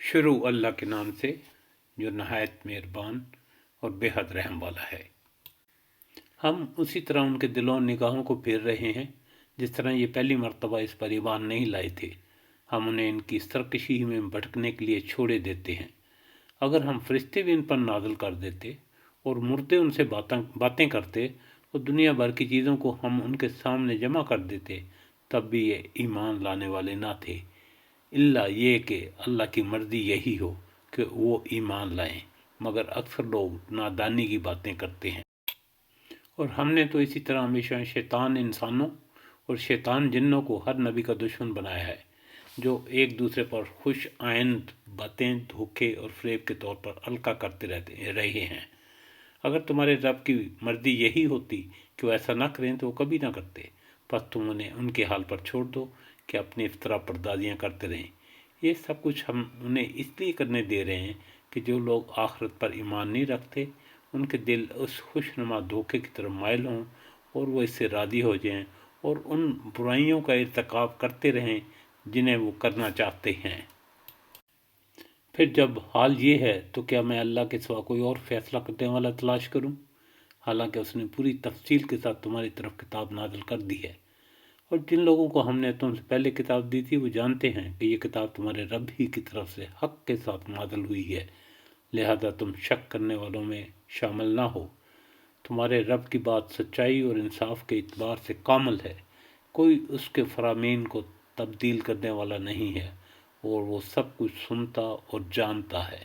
شروع اللہ کے نام سے جو نہایت مہربان اور بے حد رحم والا ہے۔ ہم اسی طرح ان کے دلوں اور نگاہوں کو پھیر رہے ہیں جس طرح یہ پہلی مرتبہ اس پر ایمان نہیں لائے تھے۔ ہم انہیں ان کی سرکشی میں بھٹکنے کے لیے چھوڑے دیتے ہیں۔ اگر ہم فرشتے بھی ان پر نازل کر دیتے اور مردے ان سے باتیں کرتے اور دنیا بھر کی چیزوں کو ہم ان کے سامنے جمع کر دیتے، تب بھی یہ ایمان لانے والے نہ تھے، الا یہ کہ اللہ کی مرضی یہی ہو کہ وہ ایمان لائیں، مگر اکثر لوگ نادانی کی باتیں کرتے ہیں۔ اور ہم نے تو اسی طرح ہمیشہ شیطان انسانوں اور شیطان جنوں کو ہر نبی کا دشمن بنایا ہے، جو ایک دوسرے پر خوش آئند باتیں دھوکے اور فریب کے طور پر القا کرتے رہے ہیں۔ اگر تمہارے رب کی مرضی یہی ہوتی کہ وہ ایسا نہ کریں تو وہ کبھی نہ کرتے، پس تم انہیں ان کے حال پر چھوڑ دو کہ اپنی افترا پردازیاں کرتے رہیں۔ یہ سب کچھ ہم انہیں اس لیے کرنے دے رہے ہیں کہ جو لوگ آخرت پر ایمان نہیں رکھتے ان کے دل اس خوشنما دھوکے کی طرف مائل ہوں اور وہ اس سے راضی ہو جائیں اور ان برائیوں کا ارتکاب کرتے رہیں جنہیں وہ کرنا چاہتے ہیں۔ پھر جب حال یہ ہے تو کیا میں اللہ کے سوا کوئی اور فیصلہ کرنے والا تلاش کروں، حالانکہ اس نے پوری تفصیل کے ساتھ تمہاری طرف کتاب نازل کر دی ہے، اور جن لوگوں کو ہم نے تم سے پہلے کتاب دی تھی وہ جانتے ہیں کہ یہ کتاب تمہارے رب ہی کی طرف سے حق کے ساتھ نازل ہوئی ہے، لہذا تم شک کرنے والوں میں شامل نہ ہو۔ تمہارے رب کی بات سچائی اور انصاف کے اعتبار سے کامل ہے، کوئی اس کے فرامین کو تبدیل کرنے والا نہیں ہے، اور وہ سب کچھ سنتا اور جانتا ہے۔